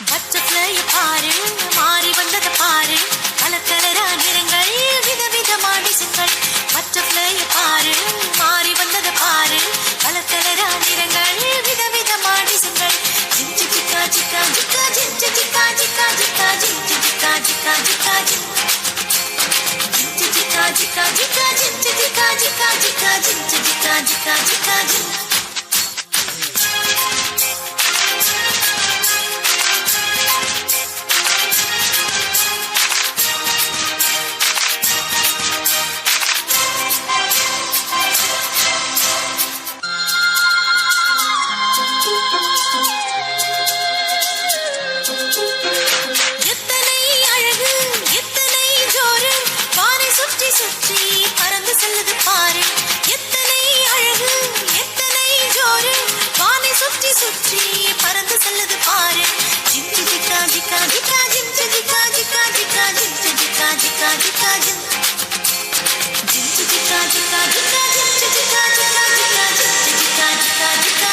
பட்டர்ஃப்ளைய பாரு மாறி வந்தத பாரு கலர் கலரா நிறங்கள் விதவிதமா டிசைன்கள் பட்டர்ஃப்ளைய பாரு மாறி வந்தத பாரு கலர் கலரா நிறங்கள் விதவிதமா டிசைன்கள் ஜிஞ்சு ஜிக்கா ஜிக்கா ஜிக்கா ஜிஞ்சு ஜிக்கா ஜிக்கா ஜிக்கா ஜிஞ்சு ஜிக்கா ஜிக்கா ஜிக்கா ஜிஞ்சு ஜிக்கா ஜிக்கா ஜிக்கா ஜிஞ்சு ஜிக்கா ஜிக்கா ஜிக்கா ஜிஞ்சு ஜிக்கா ஜிக்கா ஜிக்கா ஜிக்கா சுற்றி பறந்து செல்லுது பாரு எத்தனை அழகு எத்தனை ஜோரு வானை சுற்றி சுற்றி பறந்து செல்லுது பாரு ஜிஞ்சு ஜிக்கா ஜிக்கா ஜிக்கா ஜிஞ்சு ஜிக்கா ஜிக்கா ஜிக்கா ஜிஞ்சு ஜிக்கா ஜிக்கா ஜிக்கா ஜிஞ்சு ஜிக்கா ஜிக்கா ஜிக்கா ஜிஞ்சு ஜிக்கா ஜிக்கா ஜிக்கா ஜிஞ்சு ஜிக்கா ஜிக்கா ஜிக்கா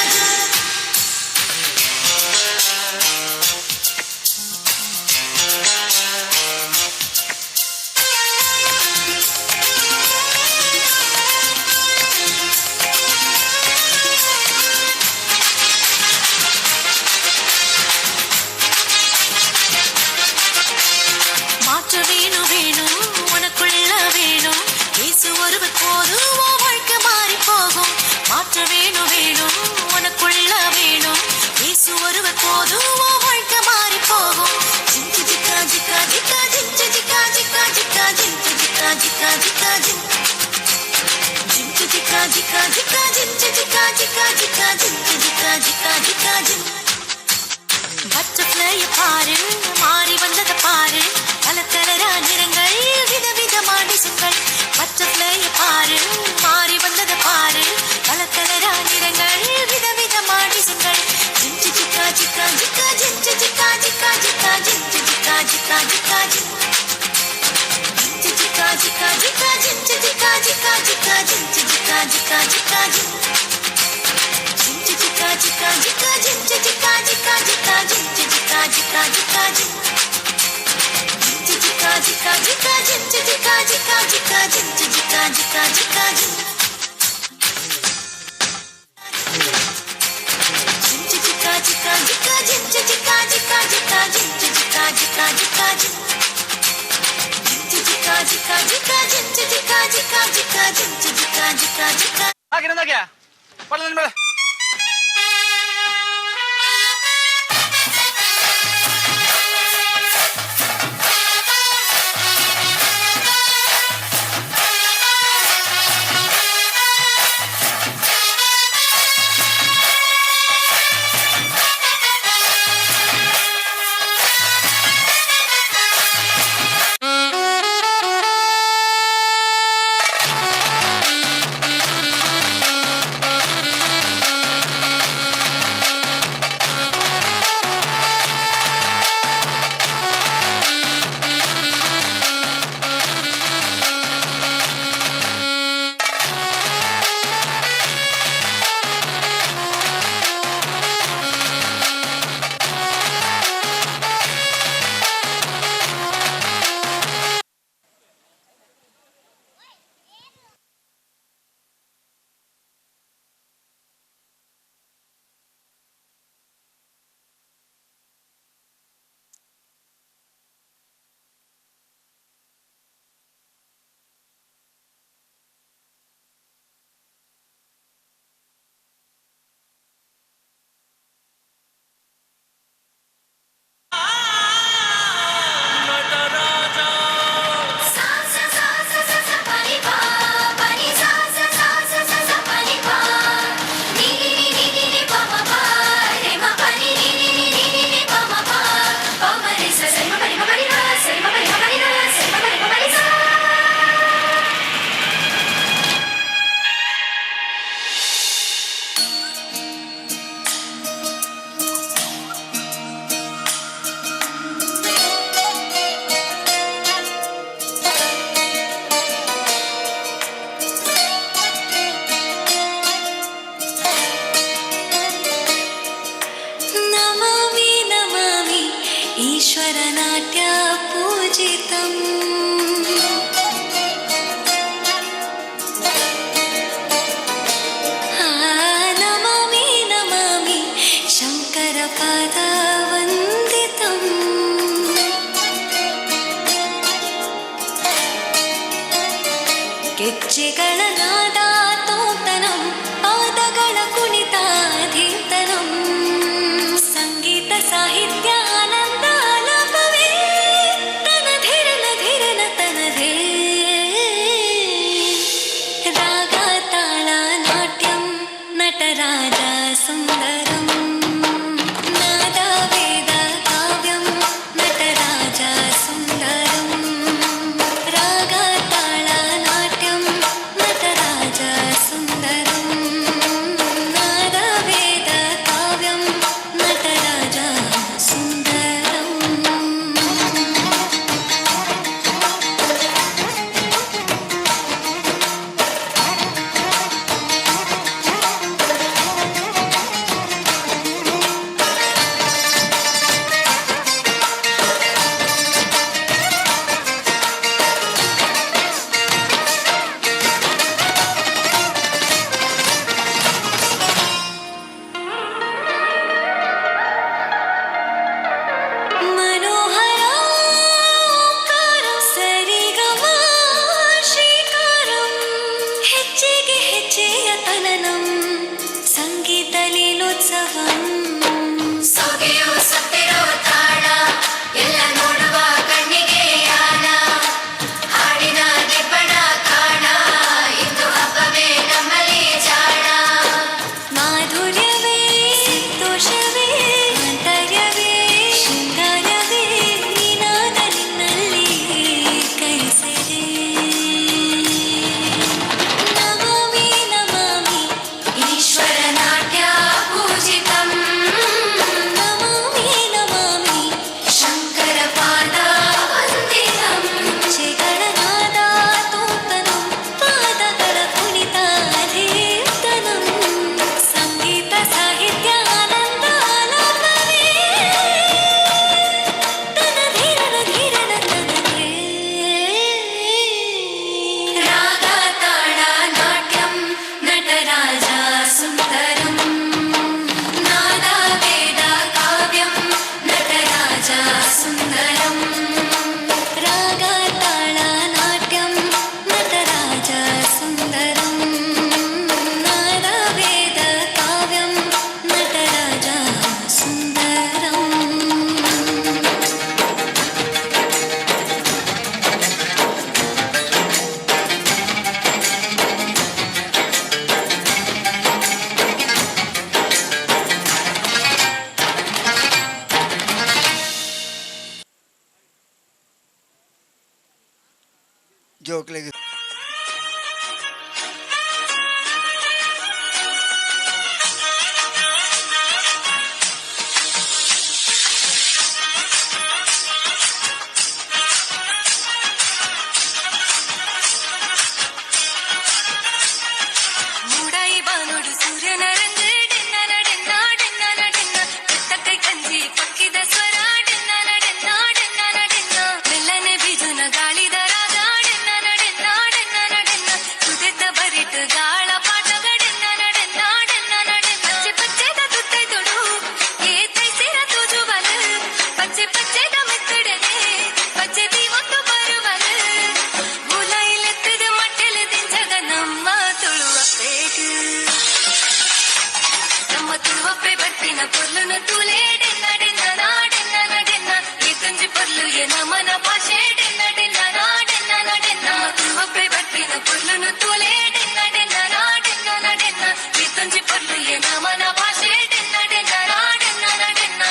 வேணும் வேணும் உனக்குள்ள வேணும் இயேசு ஒருவர் போதும் உன் வாழ்க்கை மாறி போகும் மாற்ற வேணும் வேணும் உனக்குள்ள வேணும் இயேசு ஒருவர் போதும் உன் வாழ்க்கை மாறி போகும் ஜிஞ்சு ஜிக்கா ஜிக்கா ஜிக்கா ஜிஞ்சு ஜிக்கா ஜிக்கா ஜிக்கா ஜிஞ்சு ஜிக்கா ஜிக்கா ஜிக்கா ஜிஞ்சு ஜிக்கா ஜிக்கா ஜிக்கா ஜிஞ்சு ஜிக்கா ஜிக்கா ஜிக்கா ஜிஞ்சு ஜிக்கா ஜிக்கா ஜிக்கா பட்டர்ஃப்ளைய பாரு மாறி வந்தத பாரு கலர் கலரா நிறங்கள் விதவிதமா டிசைன்கள் பட்டர்ஃப்ளைய பாரு மாறி வந்தத பாரு கலர் கலரா நிறங்கள் விதவிதமா டிசைன்கள் ஜிஞ்சு ஜிக்கா ஜிக்கா ஜிக்கா ஜிஞ்சு ஜிக்கா ஜிக்கா ஜிக்கா ஜிஞ்சு ஜிக்கா ஜிக்கா ஜிக்கா ஜிஞ்சு ஜிக்கா ஜிக்கா ஜிக்கா ஜிஞ்சு ஜிக்கா ஜிக்கா ஜிக்கா ஜிஞ்சு ஜிக்கா ஜிக்கா ஜிக்கா ஜிஞ்சு ஜிக்கா ஜிக்கா ஜிக்கா ஜிஞ்சு ஜிக்கா ஜிக்கா ஜிக்கா ஜிஞ்சு ஜிக்கா ஜிக்கா ஜிக்கா ஜிஞ்சு ஜிக்கா ஜிக்கா ஜிக்கா ஜிஞ்சு ஜிக்கா ஜிக்கா ஜிக்கா ஜிஞ்சு ஜிக்கா ஜிக்கா ஜிக்கா ஜிஞ்சு ஜிக்கா ஜிக்கா ஜிக்கா ஜிஞ்சு ஜிக்கா ஜிக்கா ஜிக்கா ஜிஞ்சு ஜிக்கா ஜிக்கா ஜிக்கா ஜிஞ்சு ஜிக்கா ஜிக்கா ஜிக்கா ஜிஞ்சு ஜிக்கா ஜிக்கா ஜிக்கா ஜிஞ்சு ஜிக்கா ஜிக்கா ஜிக்கா என்ன क्या पढ़ ले सुन्दरम् नादा वेद काव्यं नटराज सुन्दरम् रागा ताला नाट्यं नटराज सुन्दरम् नादा वेद काव्यं नटराज सुन्दरम् मनोहराकारं सरिगमा ಶ್ರೀಕಾರಂ ಹೆಚ್ಚಿಗೆ ಹೆಜ್ಜೆಯ ತನನಂ ಸಂಗೀತ ಲೀಲೋತ್ಸವಂ ಸೊಗೆಯೋ ಸತ್ತಿರೋ ತಾಳ ಎಲ್ಲ ನೋಡುವ ಕಣ್ಣಿಗೆ ಯಾನ ಹಾಡಿನ ದಿಬ್ಬಣ ಕಾಣ ಇಂದು ಹಬ್ಬವೇ ನಮ್ಮಲ್ಲಿ ಜಾಣ ಮಾಧುರ್ಯವೇ ದೋಷವೇ ಆಂತರ್ಯವೇ ಶೃಂಗಾರವೇ ನೀನಾದ ನಿನ್ನಲ್ಲಿ ಕೈಸೆರೆ ನಮಾಮಿ ನಮಾಮಿ ಈಶ್ವರ ನಾಟ್ಯ ಪೂಜಿತಂ ನಮಾಮಿ ನಮಾಮಿ ಶಂಕರ ಪಾದ ವಂದಿತಂ ಹೆಜ್ಜೆಗಳ ನಾದ ತೂತನಂ ಪಾದಗಳ ಕುಣಿತ ಅಧೀರ್ತನಂ ಸಂಗೀತ ಸಾಹಿತ್ಯ ಆನಂದ ಆಲಾಪವೇ ತನ ಧೀರನ ಧೀರನ ತನಗೆ ರಾಗ ತಾಳ ನಾಟ್ಯಂ ನಟರಾಜ ಸುಂದರಂ ನಾದ ವೇದ ಕಾವ್ಯಂ ನಟರಾಜ ಸುಂದರಂ ರಾಗ ತಾಳ ನಾಟ್ಯಂ ನಟರಾಜ ಸುಂದರಂ ನಾದ ವೇದ ಕಾವ್ಯಂ ನಟರಾಜ ಸುಂದರಂ ಜೋಕ್ಲಿಗೆ ಮೂಡೈ ಬಾನೋಡು ಸೂರ್ಯನ ರಂಗು ಡೆನ್ನನ ಡೆನ್ನ ಡೆನ್ನನ ಡೆನ್ನ ಬೆತ್ತಕ್ಕೈ ಕಂಜಿ ಪಕ್ಕಿದ ಸ್ವರ ಡೆನ್ನನ ಡೆನ್ನ ಡೆನ್ನನ ಡೆನ್ನ ಮೆಲ್ಲನೆ ಬಿಜುನ ಗಾಳಿದ ರಾಗ ಡೆನ್ನನ ಡೆನ್ನ ಡೆನ್ನನ ಡೆನ್ನ ಸುದೆತ್ತ ಬರಿಟ್ ಗಾಳ ಪಾಠಗ ಡೆನ್ನನ ಡೆನ್ನ ಡೆನ್ನನ ಡೆನ್ನ ಪಚ್ಚೆ ಪಚ್ಚೆದ ತುತ್ತೈ ತೊಡು ಏತೈ ಸೇರ ತೋಜುವಲ ಪಚ್ಚೆ ಪಚ್ಚೆದ ಮೆತ್ತಡನೆ ಪಚ್ಚೆ ದೀವೊಂದು ಬರುವಲ ಮುಲೈಲೆತ್ತದ ಮಟ್ಟೆಲೆ ತಿಂಜಗ ನಮ್ಮ ತುಳುವ ಪೇಟು ನಮ್ಮ ತುಳುವಪ್ಪೆ ಬರ್ತಿನ ಪೊರ್ಲುನ ತೂಲೆ ಡೆನ್ನ ಡೆನ್ನ ನಾಡೆನ್ನ ನಡೆನ್ನ ಈ ತುಂಜಿ ಪೊರ್ಲು ಎ ನಮನ ಭಾಷೆ ಡೆನ್ನ ಡೆನ್ನ ನಾಡೆನ್ನ ನಡೆನ್ನ ತುಳುವಪ್ಪೆ ಬರ್ತಿನ ಪೊರ್ಲುನ ತೂಲೆ ಡೆನ್ನ ಡೆನ್ನ ನಾಡೆನ್ನ ನಡೆನ್ನ ಈ ತುಂಜಿ ಪೊರ್ಲು ಎ ನಮನ ಭಾಷೆ ಡೆನ್ನ ಡೆನ್ನ ನಾಡೆನ್ನ ನಡೆನ್ನ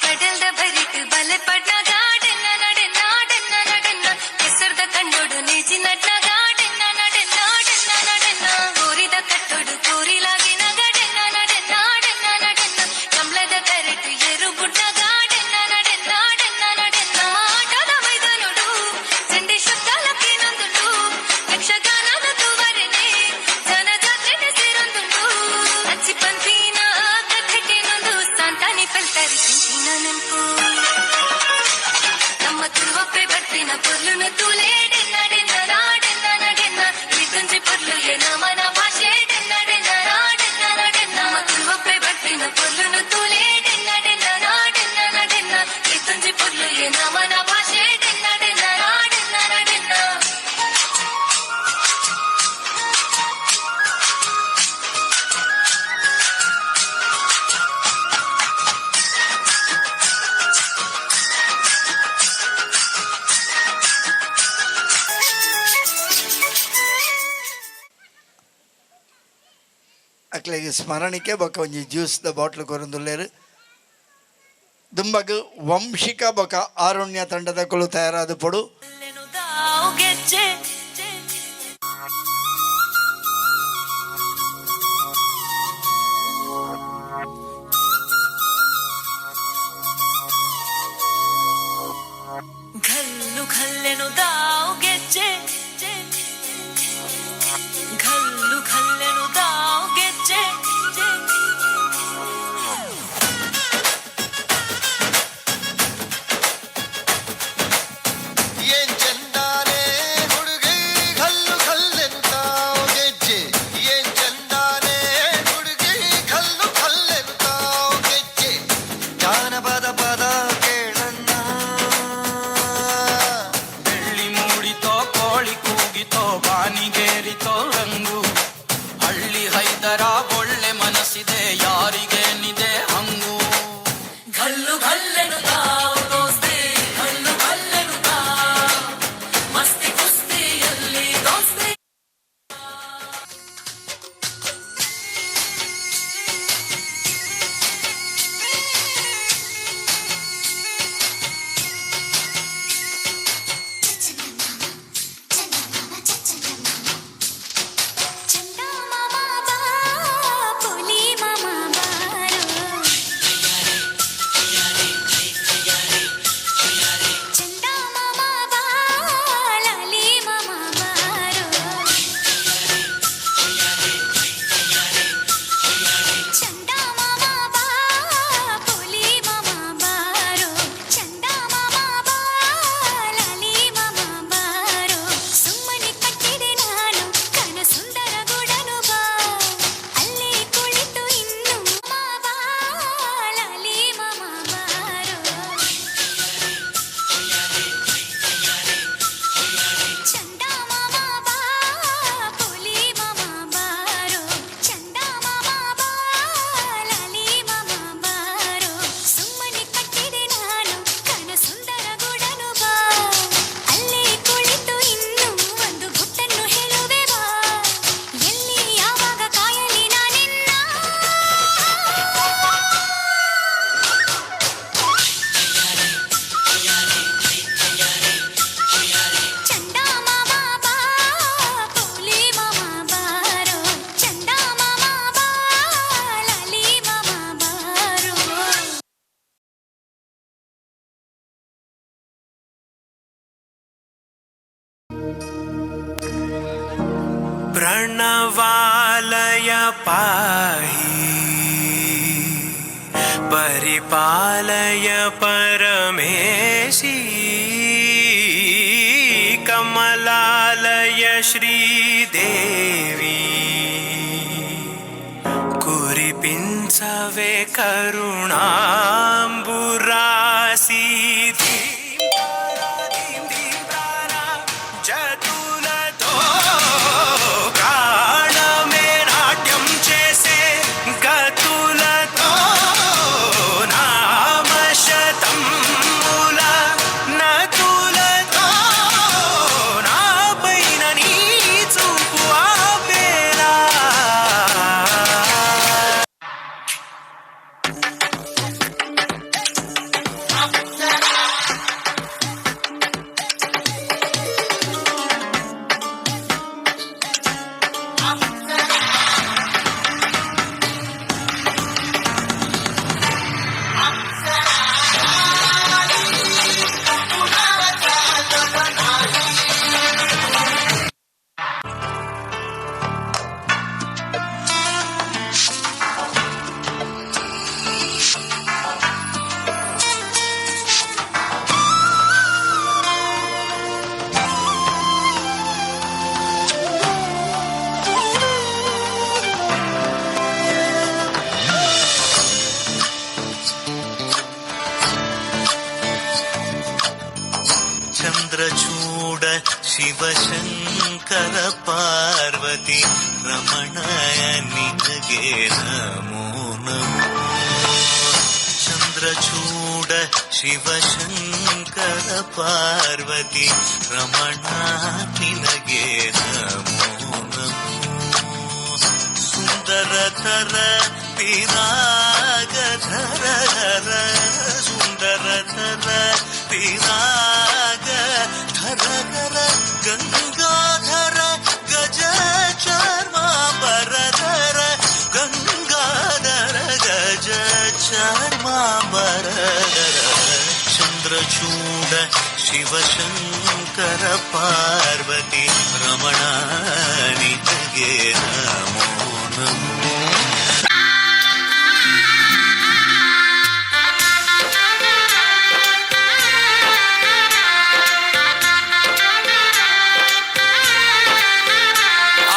ಕಡಲ್ದ ಬರಿಟ್ ಬಲೆ ಪಡ್ನ ಗಾಡೆನ್ನ ನಡೆನ್ನ ಡೆನ್ನ ನಡೆನ್ನ ಹೆಸರ್ದ ಕಂಡೋಡು ನೇಜಿ ನಡ್ನ ಗಾಡೆನ್ನ ನಡೆನ್ನ ಡೆನ್ನ ನಡೆನ್ನ ಕೋರಿದ ಕಟ್ಟೋಡು ಕೋರಿಲಾಗಿನ ಗಡೆನ್ನ ನಡೆನ್ನ ಡೆನ್ನ ನಡೆನ್ನ ಕಮಲದ ಕರೆಟ್ ಏರು ಬುಡ್ನ ಗಾಡೆನ್ನ ನಡೆನ್ನ ಡೆನ್ನ ನಡೆನ್ನ ಆಟದ ಮೈದಾನೋಡು ಚಂಡಿ ಶಬ್ದಾಲಕ್ಕೆ ನೊಂದುಂಡು ಯಕ್ಷಗಾನದ ತೂವರೆನೆ ಜನಜಾತ್ರೆಗೆ ಸೇರೊಂದುಂಡು ಅಚ್ಚಿ ಪಂಥೀನ ಕಥೆಗೆ ನೊಂದು ಸಾಂತಾನಿ ಪಲ್ತರಿ ಚಿಂಚಿನ ನೆನ್ಪು ನಮ್ಮ ತುಳುವಪ್ಪೆ ಬರ್ತಿನ ಪೊರ್ಲುನ ತೂಲೆ ಡೆನ್ನ ಡೆನ್ನ ನಾಡೆನ್ನ ನಡೆನ್ನ ಈ ತುಂಜಿ ಪೊರ್ಲು ಎ ನಮನ ಭಾಷೆ ಡೆನ್ನ ಡೆನ್ನ ನಾಡೆನ್ನ ನಡೆನ್ನ ನಮ್ಮ ತುಳುವಪ್ಪೆ ಬರ್ತಿನ ಪೊರ್ಲುನ ತೂಲೆ ಡೆನ್ನ ಡೆನ್ನ ನಾಡೆನ್ನ ನಡೆನ್ನ ಈ ತುಂಜಿ ಪೊರ್ಲು ಎ ನಮನ ಭಾಷೆ ಡೆನ್ನ ಡೆನ್ನ ನಾಡೆನ್ನ ನಡೆನ್ನ ಅಕ್ಲೆಗೆ ಸ್ಮರಣಿಕೆ ಬೊಕ್ಕ ಒಂಜಿ ಜ್ಯೂಸ್ದ ಬಾಟ್ಲ್ ಕೊರೊಂದುಲ್ಲೇರು. ದುಂಬಗ್ ವಂಶಿಕ ಬೊಕ ಆರುಣ್ಯ ತಂಡದ ಕುಳು ತಯಾರಾದ ಪೊಡು. ಘಲ್ಲು ಘಲ್ಲೆನು ದಾವು ಗೆಜ್ಜೆ, ಘಲ್ಲು ಘಲ್ಲೆನು ದಾವು ಗೆಜ್ಜೆ. प्रणवालय पाहि परिपालय परमेशी कमलालय श्रीदेवी कुरिपिंचवे करुणांबुरासी ಚಂದ್ರಚೂಡ ಶಿವಶಂಕರ ಪಾರ್ವತಿ ರಮಣ ನಿನಗೆ ನಮೋ ನಮೋ. ಚಂದ್ರಚೂಡ ಶಿವಶಂಕರ ಪಾರ್ವತಿ ರಮಣ ನಿನಗೆ ನಮೋ ನಮೋ. ಸುಂದರ ಥರ ಪಿರಾಗ ಧರ ಧರ ಸುಂದರ ಥರ ಪಿರಾಗ ಧರ ಧರ ಗಂಗಾಧರ ಗಜ ಚರ್ಮಾಂಬರಧರ ಗಂಗಾಧರ ಗಜ ಚರ್ಮಾಂಬರಧರ ಚಂದ್ರಚೂಡ ಶಿವಶಂಕರ ಪಾರ್ವತಿ ರಮಣ ನಿನಗೆ ನಮೋ ನಮೋ.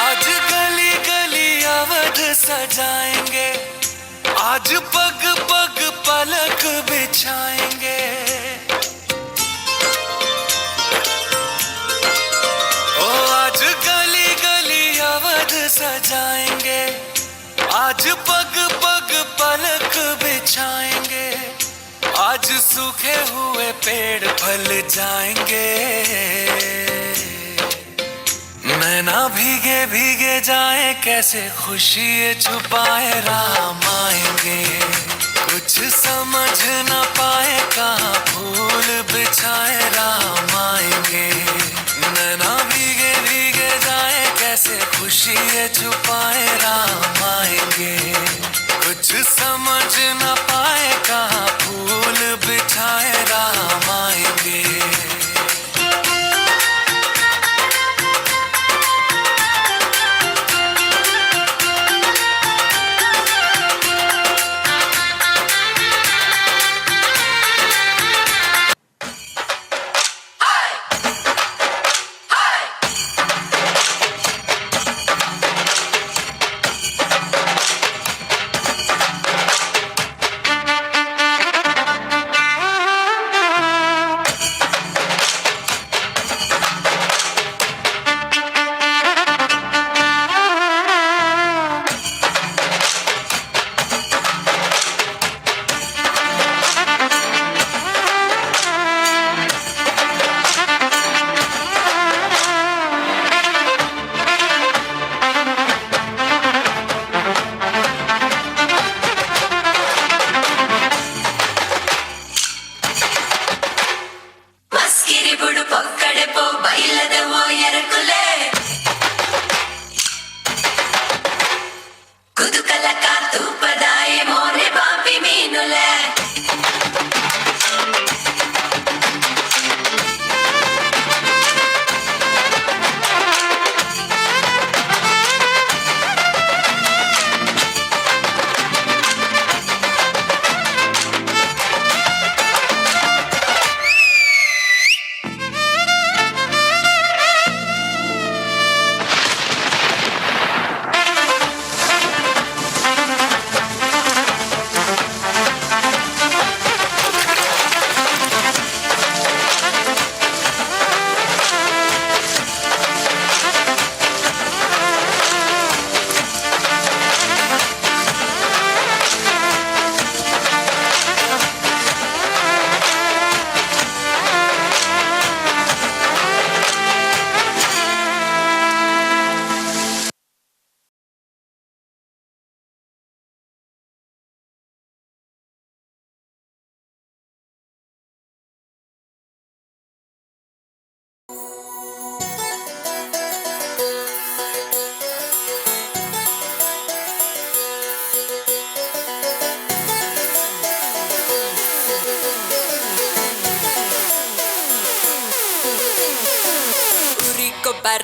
आज गली गली अवध सजाएंगे, आज पग पग पलक बिछाएंगे. ओ आज गली गली अवध सजाएंगे, आज पग पग पलक बिछाएंगे. आज सूखे हुए पेड़ फल जाएंगे, नैना भीगे भीगे जाए कैसे खुशी छुपाए राम आएंगे. कुछ समझ न पाए कहाँ फूल बिछाए राम आएंगे. नैना भीगे भीगे जाए कैसे खुशी छुपाए राम आएंगे. कुछ समझ न पाए कहाँ फूल बिछाए राम आएंगे.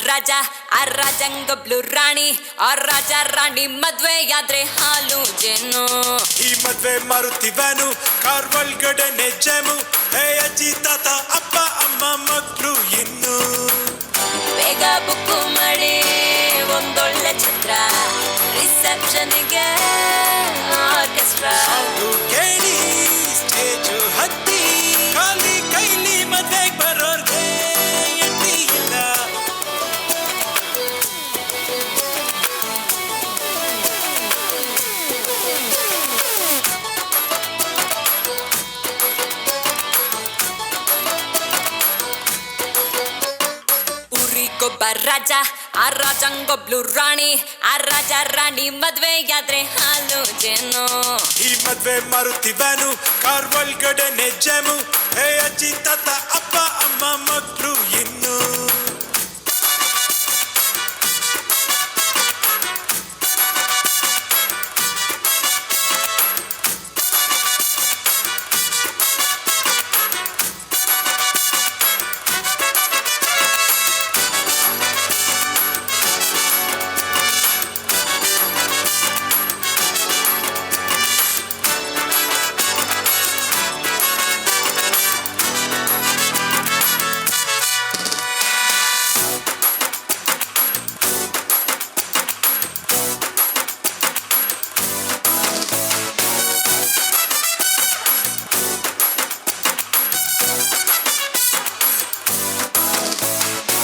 ರಾಜ ಆ ರಾಜಂಗೊಬ್ಳು ರಾಣಿ ಆ ರಾಜ ರಾಣಿ ಮದ್ವೆ ಆದ್ರೆ ಹಾಲು ಜೇನು. ಈ ಮದ್ವೆ ಮಾರುತಿ ವ್ಯಾನು ಕಾರ್ ಒಳಗಡೆನೆ ಜಾಮು. ಹೇ ಅಜ್ಜಿ ತಾತ ಅಪ್ಪ ಅಮ್ಮ ಮಕ್ಕಳು ಇನ್ನು ಬೇಗ ಬುಕ್ಕು ಮಾಡಿ ಒಂದೊಳ್ಳೆ ಚಿತ್ರ ರಿಸೆಪ್ಷನ್ಗೆ ಆರ್ಕೆಸ್ಟ್ರಾ ಕೇಳಿ ಸ್ಟೇಜು ಹತ್ತಿ ಖಾಲಿ ಕೈಲಿ ಮದ್ವೆಗೆ ಬರೋರ್ಗೆ ಎಂಟಿ ಇಲ್ಲ. ಊರಿಗೊಬ್ಬ ರಾಜ ಆ ರಾಜಂಗೊಬ್ಳು ರಾಣಿ ಆ ರಾಜ ರಾಣಿ ಮದ್ವೆಯಾದ್ರೆ ಹಾಲು ಜೇನು. ಈ ಮದ್ವೆ ಮಾರುತಿ ವ್ಯಾನು ಕಾರ್ ಒಳಗಡೆನೆ ಜಾಮು. ಹೇ ಅಜ್ಜಿ ತಾತ ಅಪ್ಪ ಅಮ್ಮ ಮಕ್ಕಳು ಇನ್ನು.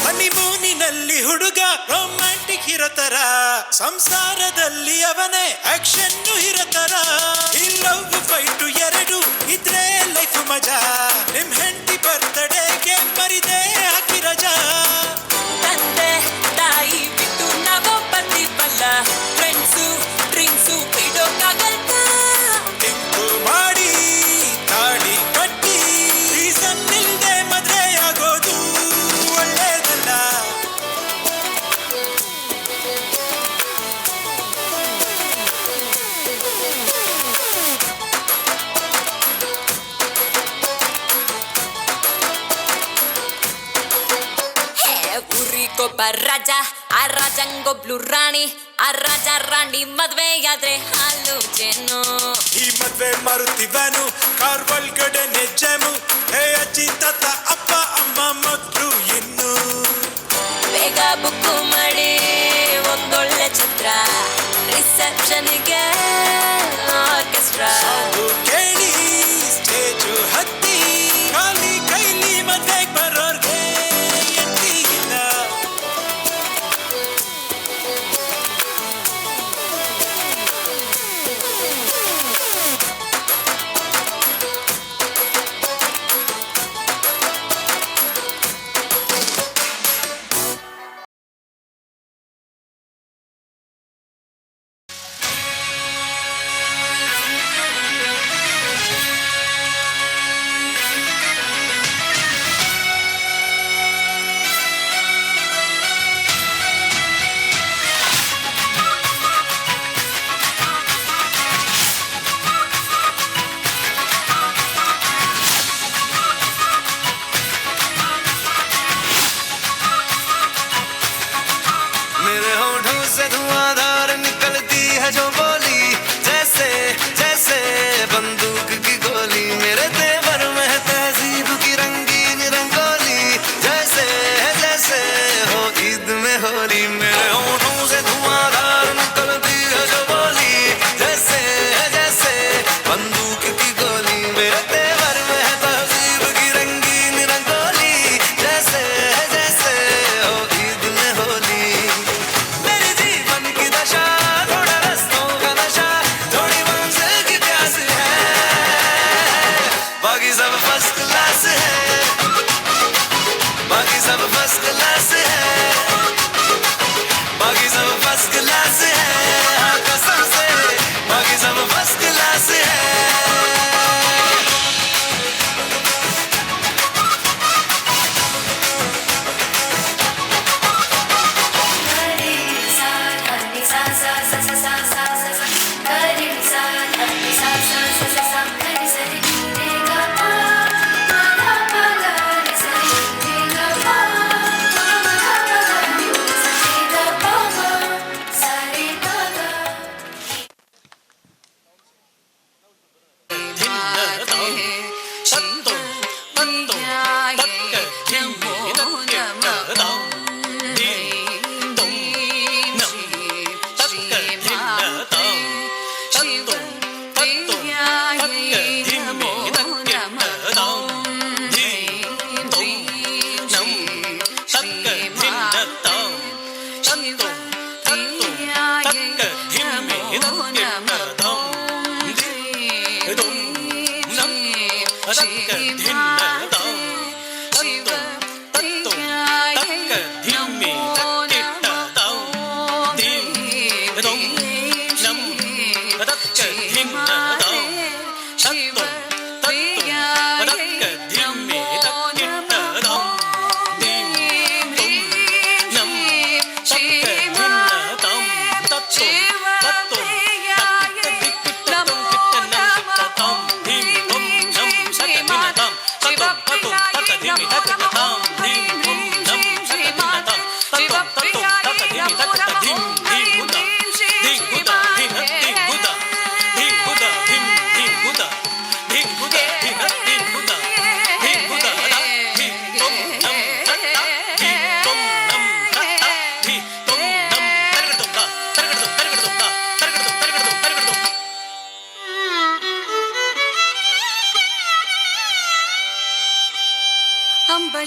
ಹನಿಮೂನಿನಲ್ಲಿ ಹುಡುಗ ರೊಮ್ಯಾಂಟಿಕ್ ಇರತರ, ಸಂಸಾರದಲ್ಲಿ ಅವನೇ ಆಕ್ಷನ್ ಇರತರ. ಈ ಲವ್ ಫೈಟು ಎರಡು ಇದ್ರೆ ಲೈಫ್ ಮಜಾ. ನಿಮ್ ಹೆಂಡತಿ ಬರ್ತ್ಡೇಗೆ ಮರಿದೆ ಹಾಕಿ ರಜಾ. ತಂದೆ ತಾಯಿ ಬಿಟ್ಟು ನಾವು ಬರ್ತೀವಲ್ಲ, ಫ್ರೆಂಡ್ಸು ಡ್ರಿಂಕ್ಸು ಬಿಡೋಕ್ಕಾಗಲ್ಲ. ತಿಂಕು ಮಾಡಿ ತಾಳಿ ಕಟ್ಟಿ ರೀಸನ್ ಇಲ್ದೆ ಮದ್ವೆ ಆಗೋದು ಒಳ್ಳೇದಲ್ಲ. ಊರಿಗೊಬ್ಬ ರಾಜ ಆ ರಾಜಂಗೊಬ್ಳು ರಾಣಿ ಆ ರಾಜ ರಾಣಿ ಮದ್ವೆಯಾದ್ರೆ ಹಾಲು ಜೇನು. ಈ ಮದ್ವೆ ಮಾರುತಿ ವ್ಯಾನು ಕಾರ್ ಒಳಗಡೆನೆ ಜಾಮು. ಹೇ ಅಜ್ಜಿ ತಾತ ಅಪ್ಪ ಅಮ್ಮ ಮಕ್ಕಳು ಇನ್ನು. ಬೇಗ ಬುಕ್ಕು ಮಾಡಿ ಒಂದೊಳ್ಳೆ ಛತ್ರ, ರಿಸೆಪ್ಷನ್ಗೆ ಆರ್ಕೆಸ್ಟ್ರಾ. ಕೇಳಿ ಸ್ಟೇಜು ಹತ್ತಿ ಖಾಲಿ ಕೈಲಿ ಮದ್ವೆಗ್ ಬರೋರ್ಗೆ ಎಂಟಿ ಇಲ್ಲ. मेरे होठों से धुआंधार निकलती है जो बोली, जैसे जैसे बंदूक की गोली. मेरे तेवर में है तहजीब की रंगीन रंगोली, जैसे जैसे हो ईद में होली. मेरे होठों से धुआंधार निकलती है जो बोली, जैसे जैसे बंदूक की गोली. मेरे तेवर में है तहजीब की रंगीन रंगोली, जैसे जैसे हो ईद में होली. मेरे जीवन की दशा थोड़ा रस्तों का नशा, थोड़ी मंजिल की प्यास है, बाकी सब फर्स्ट क्लास है, बाकी सब फर्स्ट क्लास है, बाकी सब फर्स्ट क्लास है. हाँ कसम से बाकी सब फर्स्ट क्लास है.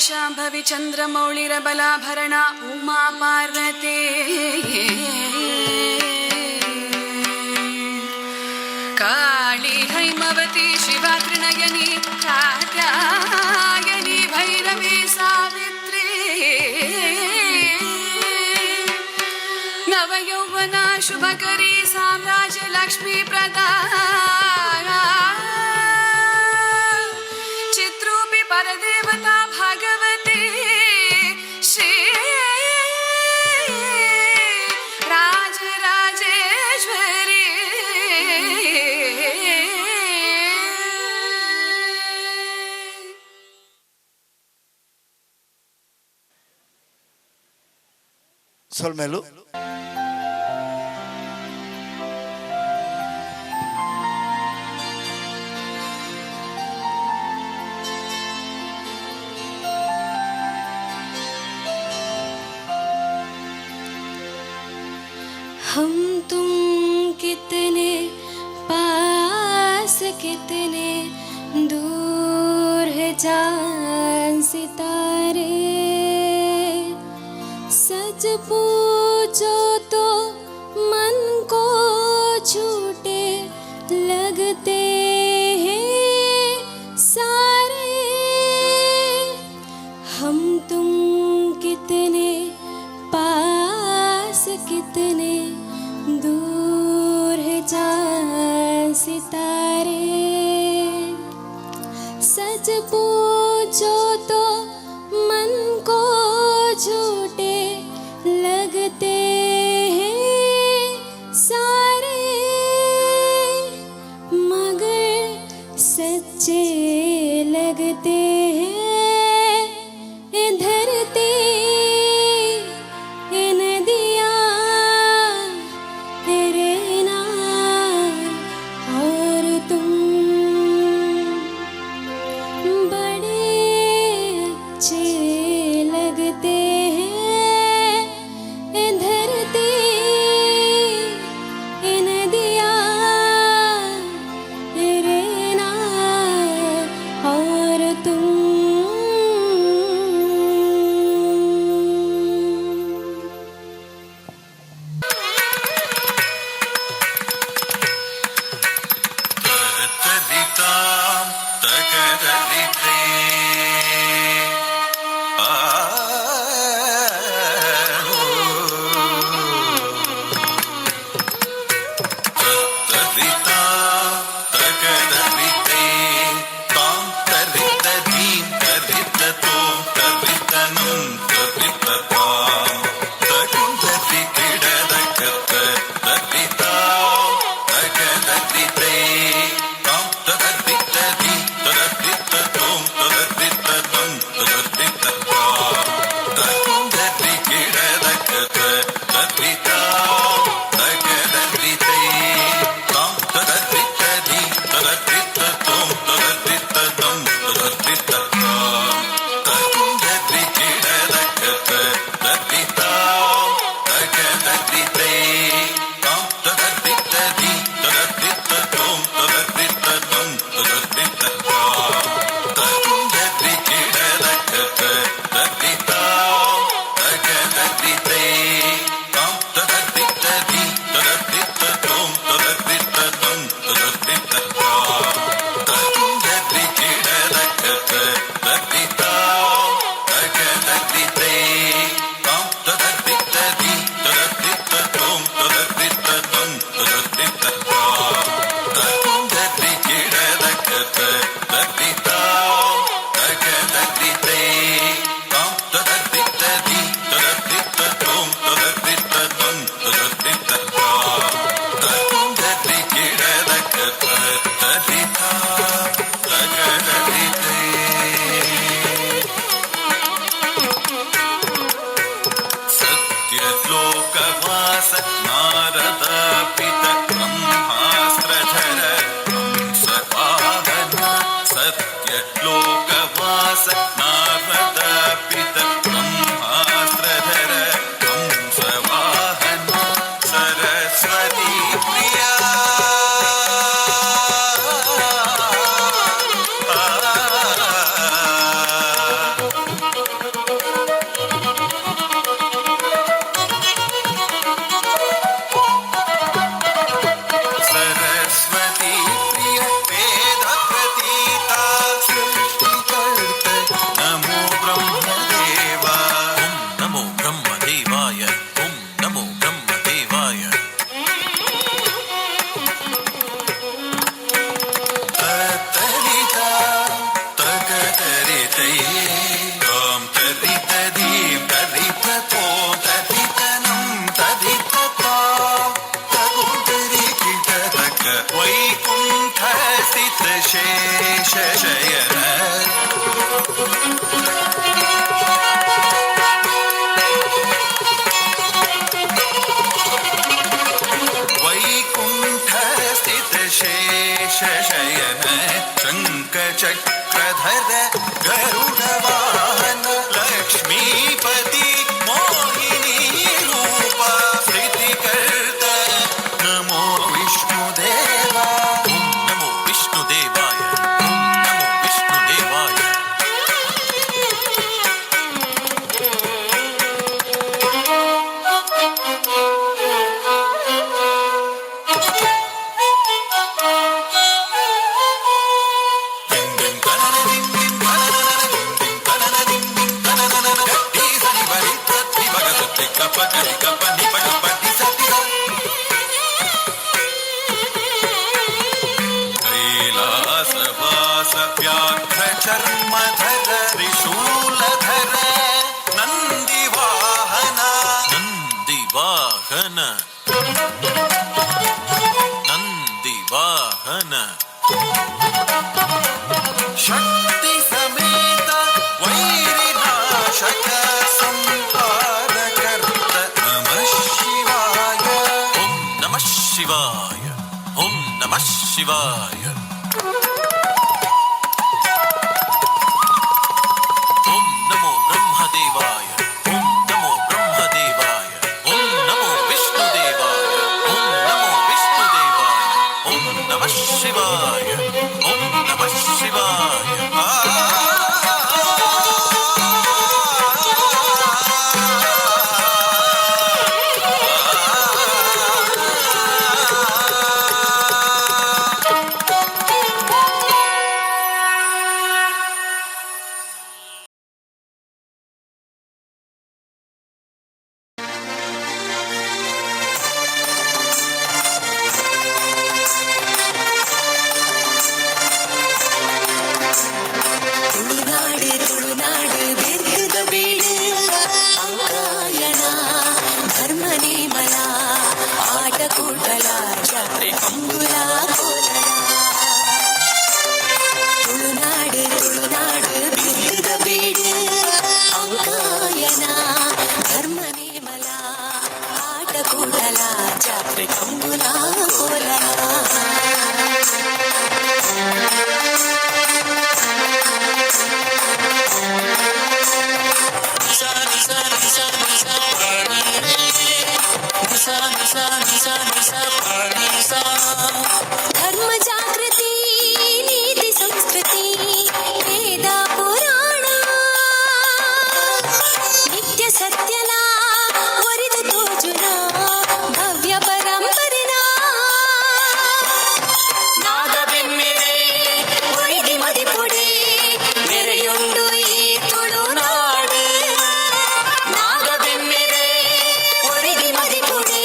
शाम्भवी चन्द्रमौळिरबलाभरणा उमा पार्वते काली हैमवती शिवा त्रिनयनी कात्यायनी भैरवी सावित्री नवयौवना शुभकरी साम्राज्य लक्ष्मी प्रदा चित्रूपी परदेवता भगवती श्री राजराजेश्वरी ಸೊಲ್ಮೇಲು हम तुम कितने पास कितने दूर है चांद सितारे सच पूछो तो मन को झूठे लगते हैं सारे हम तुम कितने पास कितने दूर है चांद सितारे सच पूछो तो मन को झूठे लगते हैं सारे मगर सच्चे लगते हैं ये धरती ये नदियाँ तेरे नाम और तुम बड़े ಶೇಷಶಯನ ಶಂಖಚಕ್ರಧರ ಗರುಡ ವಾಹನ ಲಕ್ಷ್ಮೀಪತಿ ಮೋಹಿನಿ ರೂಪ ಸ್ಥಿತಿಕರ್ತ ನಮೋ ವಿಷ್ಣುದೇವ ನಮೋ ವಿಷ್ಣುದೇವಾಯ ನಮೋ ವಿಷ್ಣುದೇವಾಯ ಕೈಲಾಸವಾಸ ವ್ಯಾಘ್ರ ಚರ್ಮಧರ ತ್ರಿಶೂಲಧರ ನಂದಿವಾಹನ ನಂದಿವಾಹನ ನಂದಿವಾಹನ ಶಕ್ತಿ ಸಮೇತ ವೈರಿನಾಶಕ ಸಂಪಾದಕರ್ತ ನಮಃ ಶಿವಾಯ ಓಂ ನಮಃ ಶಿವಾಯ ಓಂ ನಮಃ ಶಿವಾಯ ಓಂ ನಮೋ ಬ್ರಹ್ಮದೇವಾಯ ಓಂ ನಮೋ ಬ್ರಹ್ಮದೇವಾಯ ಓಂ ನಮೋ ವಿಷ್ಣುದೇವಾಯ ಓಂ ನಮೋ ವಿಷ್ಣುದೇವಾಯ ಓಂ ನಮಃ ಶಿವಾಯ ಓಂ ನಮಃ ಶಿವಾಯ ತುಳುನಾಡು ಬೆಟ್ಟದ ಬೀಡು ಅಂಗಾಯನ ಧರ್ಮ ನೇಮಲ ಆಟ ಕೂಟಲ ಜಾತ್ರೆ ಕಂಬುಲ ಕೋಲಲ ತುಳುನಾಡು ಬೆಟ್ಟದ ಬೀಡು ಅಂಗಾಯನ ಧರ್ಮ ನೇಮಲ ಆಟ ಕೂಟಲ ಜಾತ್ರೆ ಕಂಬುಲ ಕೋಲಲ ಧರ್ಮ ಜಾಗೃತಿ ನೀತಿ ಸಂಸ್ಕೃತಿ ವೇದ ಪುರಾಣ ನಿತ್ಯ ಸತ್ಯನ ಒರಿದು ತೋಜುನ ಭವ್ಯ ಪರಂಪರೆನ ನಾದ ಬೆಮ್ಮೆರೆ ಒಯ್ದಿ ಮದಿಪೊಡೆ ಮೆರೆಯುಂಡು ಈ ತುಳುನಾಡು ನಾದ ಬೆಮ್ಮೆರೆ ಒರಿದಿ ಮದಿಪೊಡೆ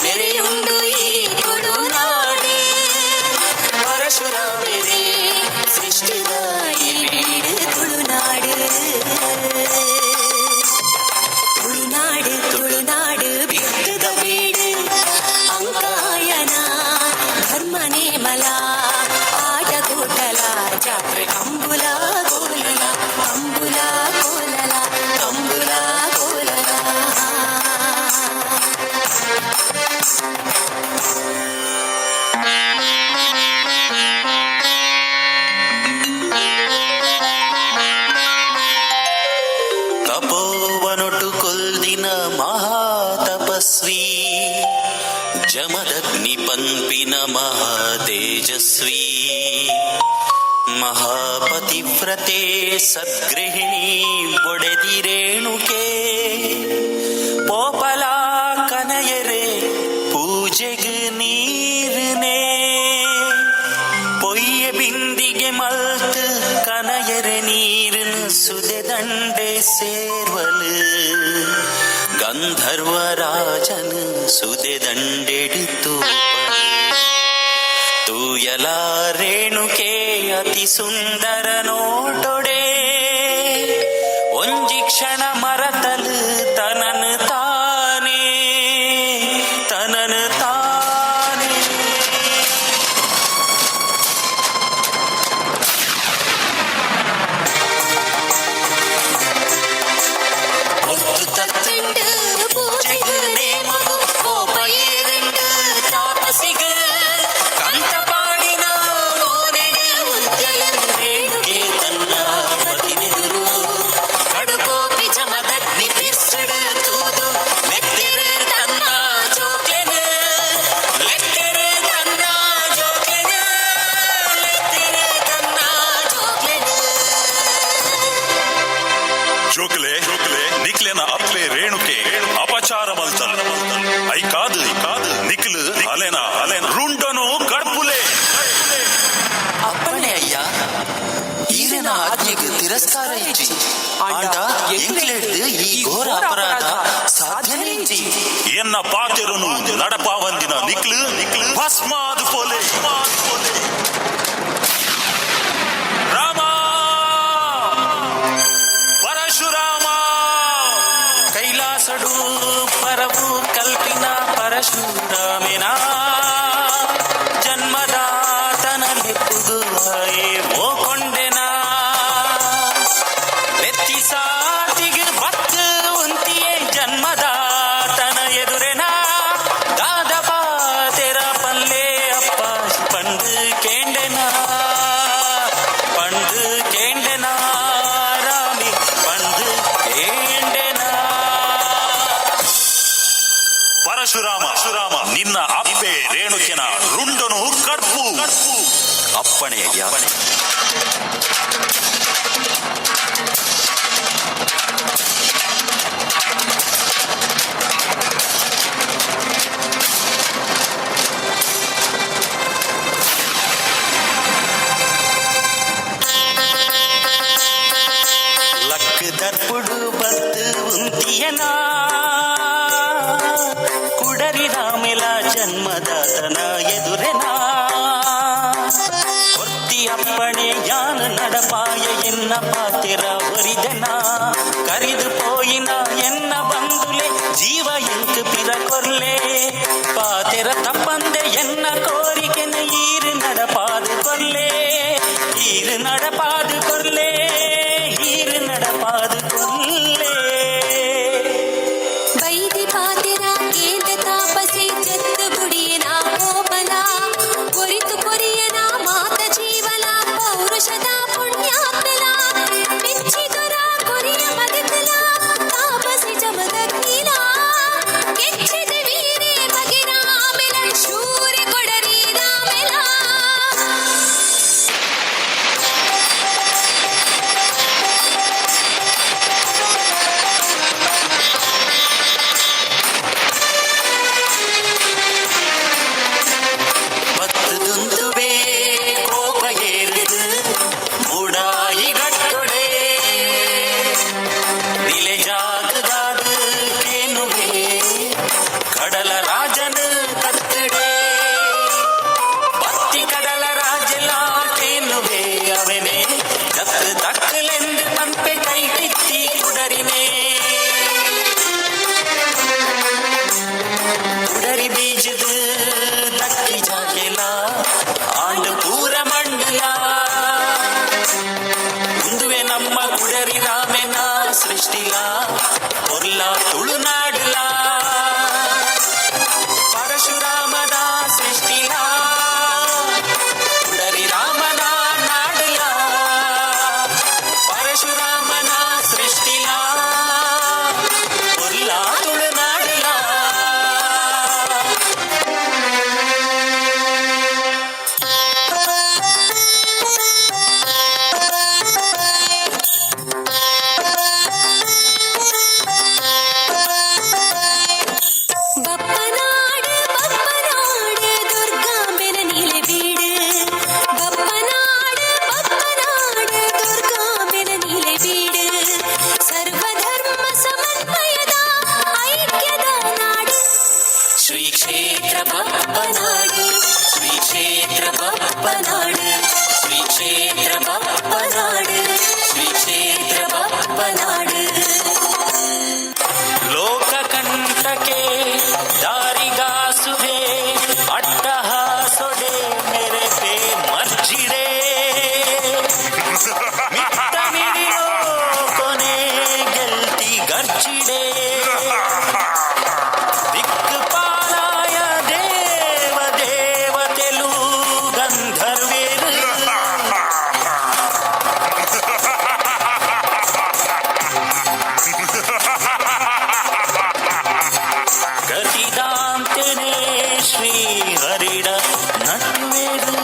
ಮೆರೆಯುಂಡು ಈ ತುಳುನಾಡು ಪರಶುರಾಮರೇ ಸೃಷ್ಟಿದ ಈ ಬೀಡು ತುಳುನಾಡು ಬೆಟ್ಟದ ಬೀಡು ಅಂಕಾಯನ ಧರ್ಮ ನೇಮಲ ಆಟ ಕೂಟಲ ಜಾತ್ರೆ ಕಂಬುಲ ಕೋಲಲ ಕಂಬುಲ ಕೋಲಲ ಕಂಬುಲ ಕೋಲಲ ತಪೋವನೊಟ್ಟು ಕೊಲ್ದಿನ ಮಹಾತಪಸ್ವಿ ಜಮದಗ್ನಿ ಪಂಪಿನ ಮಹಾತೇಜಸ್ವಿ ಮಹಾಪತಿವ್ರತೆ ಸದ್ಗೃಹಿಣಿ ಬೊಡೆದಿರೇಣುಕೆ ಪೋಪಲ ಕನಯರೆ ಪೂಜೆಗೆ ನೀರ್ನೇ ಪೊಯ್ಯ ಬಿಂದಿಗೆ ಮಲ್ತ್ ಕನಯರೆ ನೀರಿನ ಸುದೆ ದಂಡೆ ಸೇರ್ವಲು ಗಂಧರ್ವರಾಜನ ಸುದೆ ದಂಡೆಡಿತು ತೂಯಲ ರೇಣುಕೆ ಅತಿ ಸುಂದರ ನೋಟೊಡೆ ಒಂಜಿ ಕ್ಷಣ ಮರತಲು ತನನು ತಾನೇ பூஜைக்கு நேமகு கோபையே ரெண்டு தாபசிகள் கந்தப ತಿರಸ್ಕಾರ ಇಜ್ಜಿ ಆಂಡ ಎಂಕ್ಲೆಡ್ದು ಈ ಘೋರ ಅಪರಾಧ ಸಾಧ್ಯನೇ ಇಜ್ಜಿ ಎನ್ನ ಪಾತೆರನು ನಡಪಾವಂದಿನ ನಿಕ್ಲು ಭಸ್ಮಾದು ಪೋಲೆ ರಾಮ ಪರಶುರಾಮ ಕೈಲಾಸಡು ಪರವು ಕಲ್ಪಿನ ಪರಶುರಾಮಿನ ಜನ್ಮದಾತನ ಲೆಪ್ಪುಗುವಾಯೇ ಮೋಕೊಂಡೆನ ನೆತ್ತಿ ಸಾತಿಗೆ ಬತ್ತು ಉಂತಿಯೇ ಜನ್ಮದಾತನ ಎದುರೆನ ದಾದಪ ತೆರ ಪಲ್ಲೆ ಅಪ್ಪ ಪಂಡು ಕೇಂಡೆನ ರಾಮಿ ಪಂಡು ಕೇಂಡೆನ ಪರಶುರಾಮ ನಿನ್ನ ಅಪ್ಪೆ ರೇಣುಕೆನ ರುಂಡನು ಕಡ್ಪು ಅಪ್ಪಣೆಯ ದರ್ಪುಡು ಬತ್ತು ಉಂತಿಯನ ಕುಡರಿ ರಾಮೆಲ ಜನ್ಮದಾತನ ಎದುರೆನ ಒತ್ತಿ ಅಪ್ಪಣೆ ಯಾನ ನಡಪಾಯ ಎನ್ನ ಪಾತೆರ ಒರಿದೆನ ಕರಿದು ಪೋಯಿನ ಎನ್ನ ಬಂದುಲೆ ಜೀವ ಎಂಕು ಪಿರ ಕೊರ್ಲೆ ಪಾತೆರ ತಪ್ಪಂದೆ ಎನ್ನ ಕೋರಿಕೆನ ಈರು ನಡಪಾದು ಕೊರ್ಲೆ ಈರು ನಡಪಾದು ಕೊರ್ಲೆ ಈರು ನಡಪಾದು ಕೊರ್ಲೆ ಬೈದಿ ಪಾತಿರ ಕೇಂದ್ರ ತಾಪಸಿ ಜತ್ತು ಬುಡಿಯನ ಕೋಮಲ ಕೊರಿತು ಕೊರಿಯನ ಮಾತ ಜೀವನ ಪೌರುಷದ ಪುಣ್ಯಾತ್ಮಲ ಮೆಚ್ಚಿದರ ಕೊರಿಯ ಮಗತಲ ತಾಪಸಿ ಜಮದಗ್ನಿಲ ಕೆಚ್ಚಿದ ವೀರೆ ಬಗೆರ ಆಮೆಲ ಶೂರೆ ಕೊಡರಿ ರಾಮೆಲ பத்துதுந்துவே கோப ஏறுது மூடாயி கட்டொடே நிலைஜாகுதாது கேனுவே கடல ராஜனு கத்துடே பத்தி கடல ராஜலா கேனுவே அவனே கத்து தக்கಲೆಂದು ಪಂಪೆ ಕೈ ಕಿತ್ತಿ ಕುಡರಿನೇ ಕುಡರಿ ಬೀಜದು ದಕ್ಕಿ ಜಾಗೆಲ ಆಂಡು ಪೂರ ಮಂಡಲ ಮುಂದುವೆ ನಮ್ಮ ಕುಡರಿ ರಾಮೆನ ಸೃಷ್ಟಿಲ ಹೊರ್ಲ ತುಳುನಾಡಲ ಪರಶುರಾಮನ ಸೃಷ್ಟಿಲ ಕುಡರಿ ರಾಮನ ನಾಡಲ ಪರಶುರಾಮನ ಸೃಷ್ಟಿಲ ಹೊರ್ಲ ತುಳುನಾಡಲ ಬಪ್ಪನಾಡು ಬಪ್ಪನಾಡು ದುರ್ಗಾಂಬೆನ ನೀಲೆ ಬೀಡು ಬಪ್ಪನಾಡು ದುರ್ಗಾಂಬೆನ ನೀಲೆ ಬೀಡು ಸರ್ವಧರ್ಮ ಸಮನ್ವಯದ ಐಕ್ಯದ ನಾಡು ಶ್ರೀ ಕ್ಷೇತ್ರ ಬಪ್ಪನಾಡು ಶ್ರೀ ಕ್ಷೇತ್ರ ಬಪ್ಪನಾಡು ಶ್ರೀ ಕ್ಷೇತ್ರ ಬಪ್ಪನಾಡು ಶ್ರೀ ಕ್ಷೇತ್ರ ಬಪ್ಪನಾಡು ಲೋಕ ಕಂಟಕೆ ದಾರಿಗಾಸುವೆ ಅಟ್ಟಹಾಸೊಡೆ ಮೆರೆತೆ ಮರ್ಜಿಡೆ ಮಿತ್ತ ಮಿಡಿಯೋ ಕೊನೆ ಗೆಲ್ತಿ ಗರ್ಜಿಡೆ ದಿಕ್ಕುಪಾಲಾಯ ದೇವ ದೇವತೆಲು ಗಂಧರ್ವೇರು ಗತಿದಾಂತನೇ ಶ್ರೀ ಹರಿಡ ನಟ್ವೇರು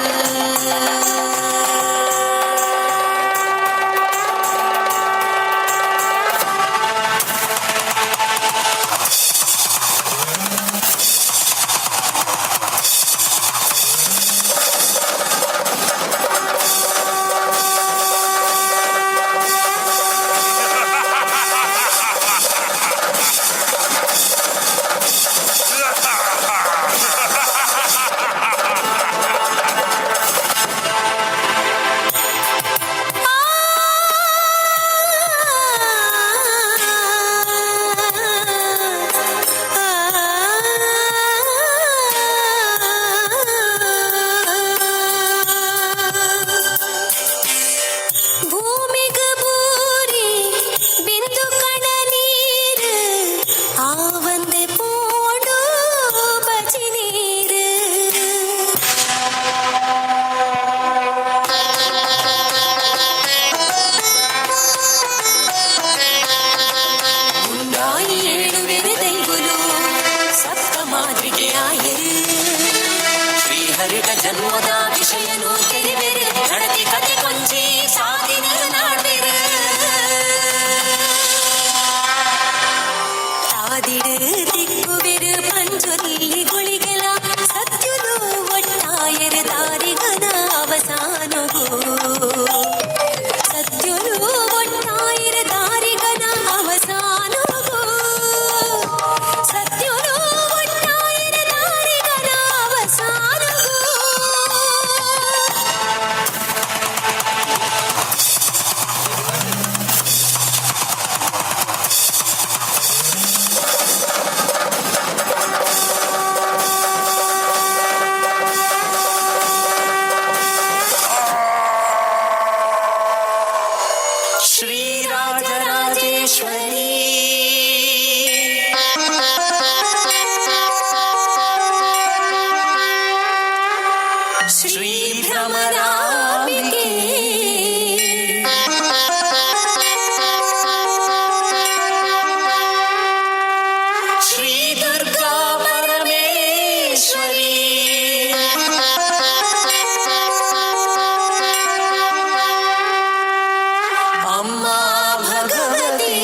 ರಾಯರು ಶ್ರೀಹರಿಟ ಜನ್ಮದ ವಿಷಯನು ತಿಳಿವೆರು ನಡತಿ ಕತೆ ಕೊಂಚಿ ಸಾಗಿನ ನಾಡ್ವೆರು ತಾದಿಡು ದಿಕ್ಕುವೆರು ಪಂಚೊಲ್ಲಿ ಗುಳಿಗೆಲ ಸತ್ಯುಲು ಒಟ್ಟಾಯರು ದಾರಿಗನ ಅವಸಾನಗೂ ಸತ್ಯುಲು ಒಟ್ಟಾಯರು ದಾರಿಗನ ಅವಸಾನಗೂ ಸತ್ಯುಲು ಒಟ್ಟಾಯರು ದಾರಿಗನ ಅವಸಾನಗೂ ಶ್ರೀರಾಜರಾಜೇಶ್ವರಿ ಶ್ರೀ ಭ್ರಮರಾಂಬಿಕೆ ಶ್ರೀ ದುರ್ಗಾ ಪರಮೇಶ್ವರಿ ಅಮ್ಮ ಭಗವತಿ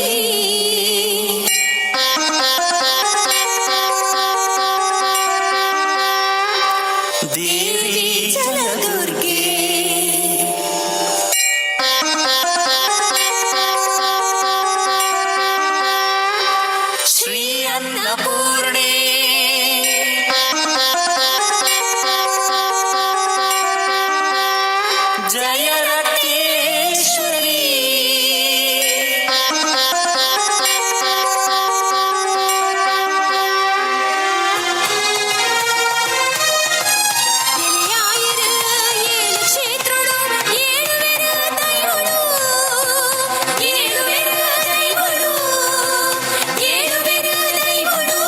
ದೇವಿ ಜಲದುರ್ಗೆ ಶ್ರೀ ಅನ್ನಪೂರ್ಣೆ ಜಯ ರತ್ನೇಶ್ವರಿ ಎಲೆಯಾಯರು ಏಳು ಕ್ಷೇತ್ರಗಳು ಏಳುವೆರು ದೈವಗಳು ಏಳುವೆರು ದೈವಗಳು ಏಳುವೆರು ದೈವಗಳು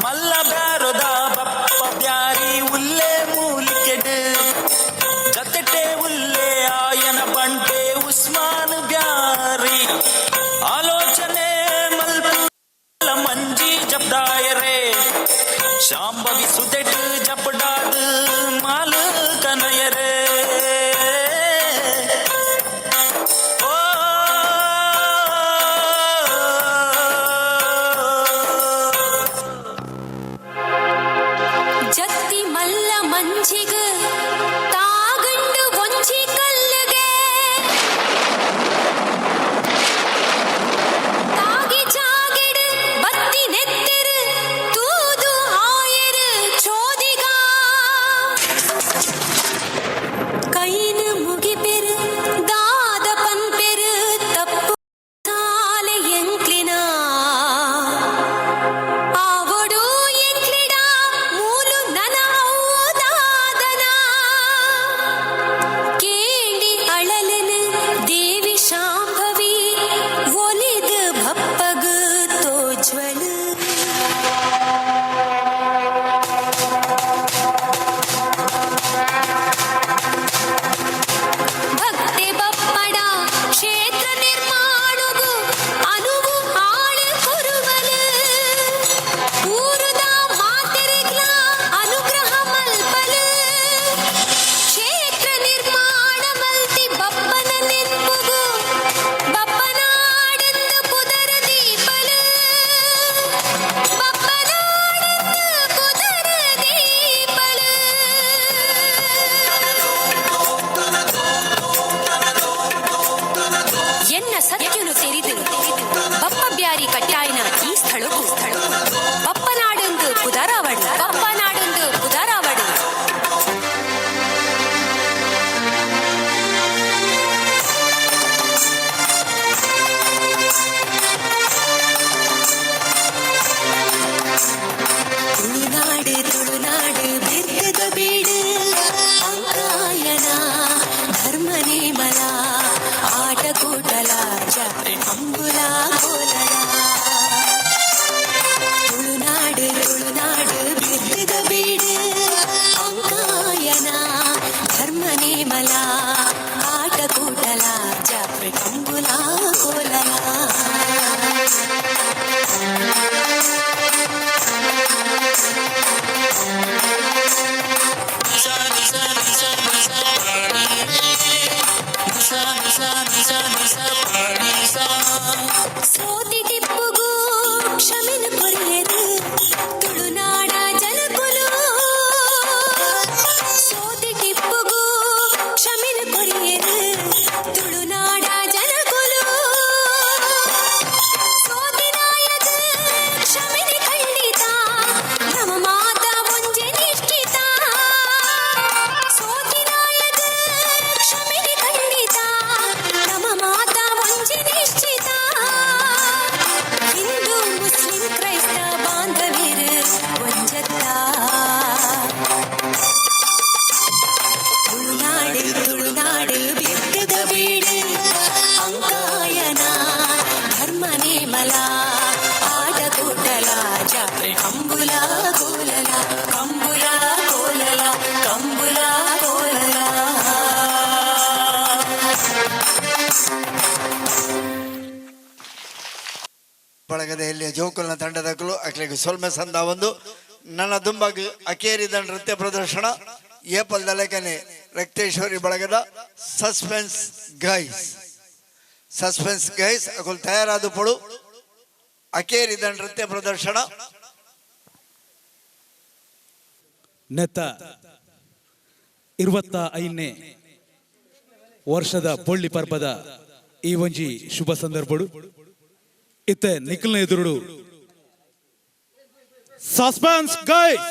ಮಲ್ಲ ಬ್ಯಾರೋದ ಬಪ್ಪ ಬ್ಯಾರಿ ಉಲ್ಲೆ ಮೂಲಿಕೆಡು ಜತೆಟೆ ಉಲ್ಲೆ ಆಯನ ಬಂಟೆ ಉಸ್ಮಾನ್ ಬ್ಯಾರಿ ಆಲೋಚನೆ ಮಲ್ಪಲ ಮಂಜಿ ಜಬ್ದಾಯರೆ ಶಾಂಭವಿ ಸುದೆಟ್ ಜಪಡಾದ ಮಾಲ್ ಕನಯರೆ ಜತ್ತಿ ಮಲ್ಲ ಮಂಜಿಗ ತಾಗಂಡು ಒಂಚಿ ಕಲ್ಲಿಗೆ ತಾಗಿ ಜಾಗಿಡು ಬತ್ತಿ ನೆತ್ತಿರು ತೂದು ಆಯರು ಚೋದಿಗ ಕೈನು ಮುಗಿಪೆರು ದಾದ ಪನ್ಪೆರು ತಪ್ಪು ಸಾಲೆ ಎಂಕ್ಲಿನ ಆವಡು ಎಂಕ್ಲಿಡ ಮೂಲು ನನ ಔದಾದನ ಕೇಳಿ ಅಳಲನು ದೇವಿ ಶಾಂಭವಿ ಒಲಿದು ಭಪ್ಪಗು ತೋಜ್ವಲು ಭಕ್ತಿ ಬಪ್ಪಡ ಕ್ಷೇತ್ರ ನಿರ್ಮಾಣಗು ಅನುವು ಆಳು ಕೊರುವಲು ಊರುದ ಮಾತೆರಿಗ್ಲ ಅನುಗ್ರಹ ಮಲ್ಪಲು ಕ್ಷೇತ್ರ ನಿರ್ಮಾಣ ಮಲ್ತಿ ಬಪ್ಪನ ನೆನ್ಪುಗು ಬಪ್ಪನಾಡೆಂದು ಪುದರ ದೀಪಲು ಬಪ್ಪನಾಡೆಂದು ಪುದರ ದೀಪಲು ಎನ್ನ ಸತ್ಯನು ತೆರೆದು ಬಪ್ಪ ಬ್ಯಾರಿ ಕಟ್ಟಾಯನ ಈ ಸ್ಥಳಕ್ಕೂ ಬಪ್ಪನಾಡೊಂದು ಪುದರಾವಡು ಬಪ್ಪನಾಡೊಂದು ಪುದರಾವಡು ತುಳುನಾಡು ತುಳುನಾಡು ಬೆರ್ತದ ಬೀಡು ಅಂಕಾಯನ ಧರ್ಮ ನೇಮಲ ಆಟ ಕೂಟಲ ಜಾತ್ರೆ ಅಂಬುಲ ಕೋಲರ ತುಳುನಾಡು ತುಳುನಾಡು ಬಳಗದ ಇಲ್ಲಿಯ ಜೋಕುಲ್ನ ತಂಡದಕ್ಕಲು ಅಕ್ಲಿಗೆ ಸೊಲ್ಮೆ ಸಂದ ಒಂದು ನನ್ನ ದುಂಬಗ್ ಅಕೇರಿದ ನೃತ್ಯ ಪ್ರದರ್ಶನ ಏಪಲ್ ದಲೆಕನೆ ರಕ್ತೇಶ್ವರಿ ಬಳಗದ ಸಸ್ಪೆನ್ಸ್ ಗೈಸ್ ಅಕುಲ್ ತಯಾರಾದ ಪೊಳು ಅಕೇರಿದ ನೃತ್ಯ ಪ್ರದರ್ಶನ ನೆತ್ತ 25ನೇ ವರ್ಷದ ಬೊಳ್ಳಿ ಪರ್ಬದ ಈ ಒಂಜಿ ಶುಭ ಸಂದರ್ಭಡು ಇತ್ತೆ ನಿಖಿಲ್ನ ಎದುರುಡು ಸಸ್ಪೆನ್ಸ್ ಗೈಸ್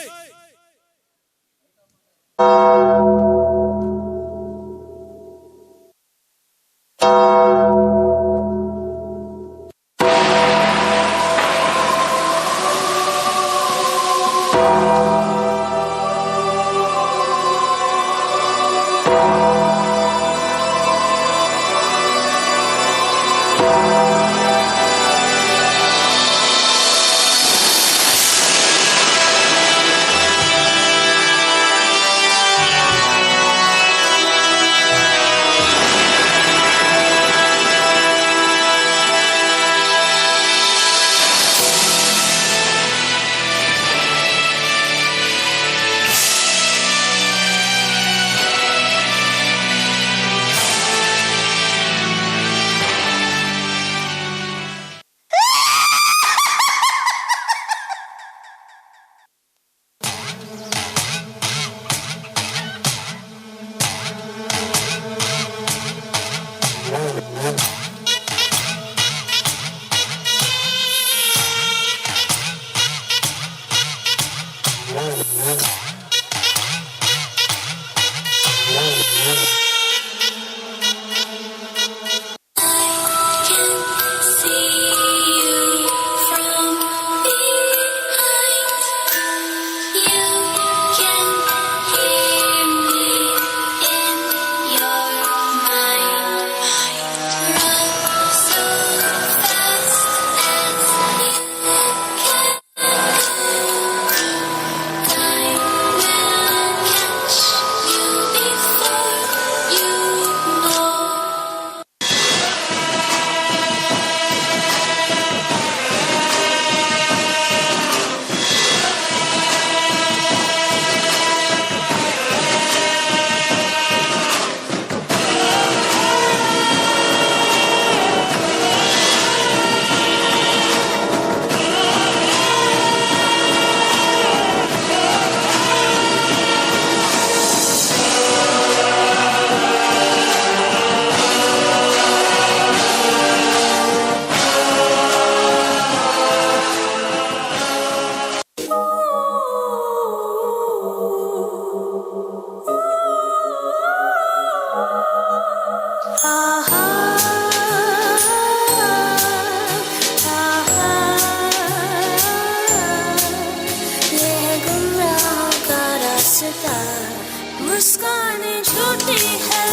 मुस्कानें झूठी है,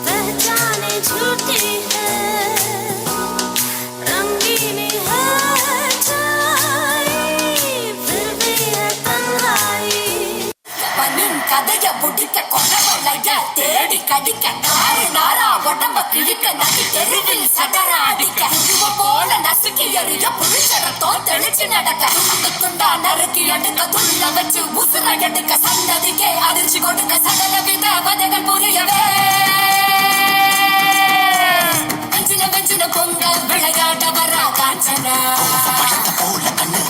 पहचाने झूठी है, रंगीनी है छाई, फिर भी है तन्हाई. பனின் கதைய முடிக்க கொண்டவளைய தேடி கடிக்க நாறு நாரா உடம்ப கிழிக்க நதி தெருவில் சடராடிக்க இவ போல நசுக்கி எறிய புளிச்சரத்தோ தெளிச்சு நடக்க துண்டா நறுக்கி எடுக்க துள்ள வச்சு உசுர எடுக்க சந்ததிக்கே அதிர்ச்சி கொடுக்க சடல வித வதைகள் புரியவே வெஞ்சின பொங்க விளையாட வரா காஞ்சனா போல கண்ணு